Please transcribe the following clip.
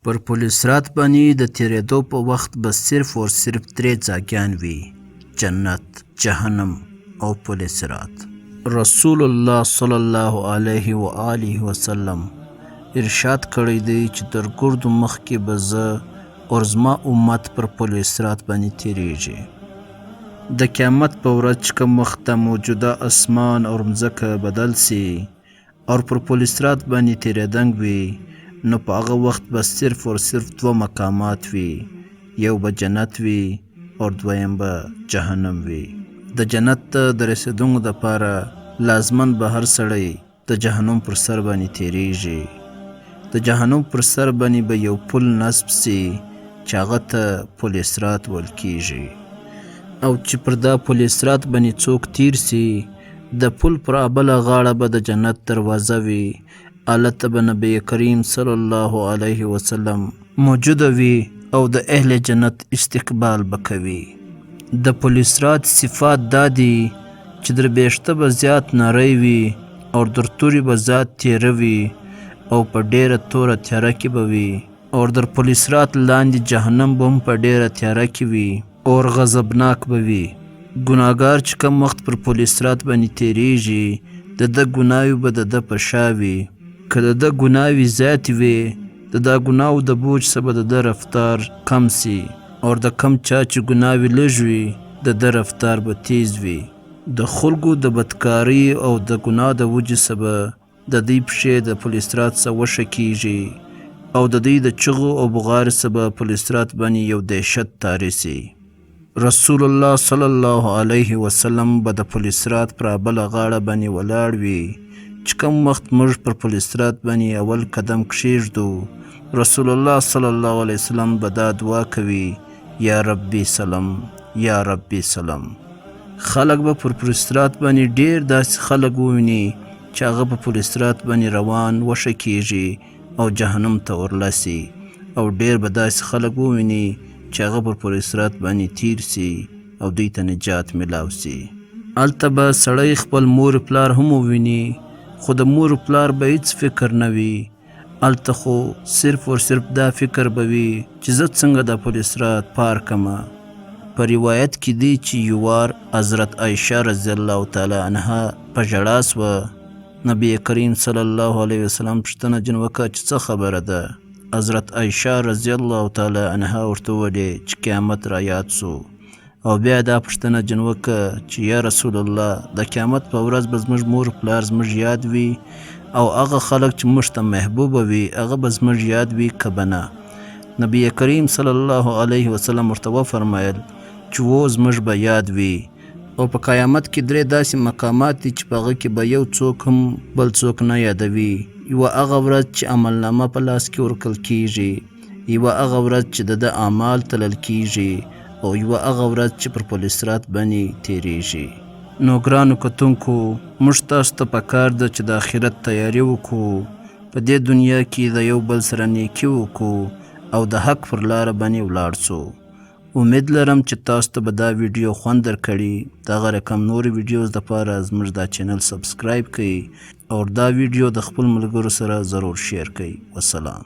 پر پل صراط باندې د تیریدو په وخت به صرف او صرف 3 ځاګیان وي: جنت، جهنم او پل صراط. رسول الله صلی الله علیه و آله وسلم ارشاد کړی دی چې تر ګردو مخکې به زه او زما امت پر پل صراط باندې تیریږي. د قیامت په ورځ چې کوم وخت د موجوده اسمان او مځکه بدل سي او پر پل صراط باندې تیریدنګ وي، نو په هغه وخت به صرف او صرف 2 مقامات وي، یو به جنت وي او دویم به جهنم وي. د جنت ته د رسیدونکو دپاره لازمن به هر سړی د جهنم پر سر باندې تیریږي. د جهنم پر سر باندې به یو پل نصب سي چې هغه ته پل صراط ویل کیږي، او چې پر دا پل صراط باندې څوک تیر سي، د پل پر بله غاړه به د جنت دروازه وي. هلته به نبی کریم صلی الله علیه وسلم موجوده وي او د اهل جنت استقبال به کوي. د پل صراط صفات دا دي چې دربیشته به زیات نری وي او در تورې به زیات تیره وي او په ډیره توره تیاره کې به وي، او در پل صراط لاندې جهنم به هم په ډیره تیاره کې وي او غضبناک به وي. ګناهګار چې کم وخت پر پل صراط باندې تیریږي، د ده ګناوې به د ده په شا وي. که د ده ګناوې زیاتې وي، د دا ګناو د بوج څخه به د ده رفتار کم سي، او د کم چا چې ګناوې لږ وي، د ده رفتار به تیز وي. د خلکو د بدکارۍ او د ګناه د وجې څخه به د دوی پښې د پل صراط څخه وښه کیږي، او د دوی د چغو او بغارې څخه به پل صراط باندې یو دهشت طاری سي. رسول الله صلی الله علیه وسلم به د پل صراط پر بله غاړه باندې ولاړ وي. چې کوم وخت موږ پر پل صراط باندې اول قدم کښېږدو، رسول الله صلی الله علیه وسلم به دا دعا کوي: یا ربي سلام، یا ربي سلام. خلک به پر پل صراط باندې ډیر داسې خلک وویني چې هغه په پل صراط باندې روان وښه کیږي او جهنم ته ورلسي، او ډیر به داسې خلک وویني چې هغه پر پل صراط باندې تیر سي او دوی ته نجات میلاو سي. هلته به سړی خپل مور پلار هم وویني، خو د مور پلار به هیڅ فکر نه وي. هلته خو صرف او صرف دا فکر به وي چې زه څنګه د پل صراط پار کمه. په روایت کې دی چې یو وار حضرت عایشه رضی الله تعالی عنها په ژړا سوه. نبی کریم صلی الله علیه وسلم پوښتنه جن وکړه چې څه خبره ده. حضرت عایشه رضی الله تعالی عنها ورته وویلې چې قیامت را یاد سو، او بیا دا پوښتنه جن وکړه چې یا رسول الله، د قیامت په ورځ به زموږ مور پلار زموږ یاد وي، او هغه خلک چې موږ ته محبوبه وي هغه به زموږ یاد وي که به نه؟ نبی کریم صلی الله علیه وسلم ورته وفرمیل چې و زموږ به یاد وي. او په قیامت کې 3 داسې مقامات دي چې په هغه کې به یو څوک هم بل څوک نه یادوي. یوه هغه ورځ چې عملنامه په لاس کې ورکړل کیږي، یوه هغه ورځ چې د ده اعمال تلل کیږي، او یوه هغه ورځ چې پر پل صراط باندې تیریږي. نو ګرانو کتونکو، موږ تاسو ته پکار ده چې د آخرت تیاری وکړو، په دې دنیا کې د یو بل سره نیکي وکړو او د حق پر لاره باندې ولاړ سو. امید لرم چې تاسو ته به دا ویډیو خوند درکړي. دغه رقم نور ویډیوز دپاره زموږ دا چینل سبسکرایب کړئ او دا ویډیو د خپل ملګرو سره ضرور شیر کړئ. والسلام.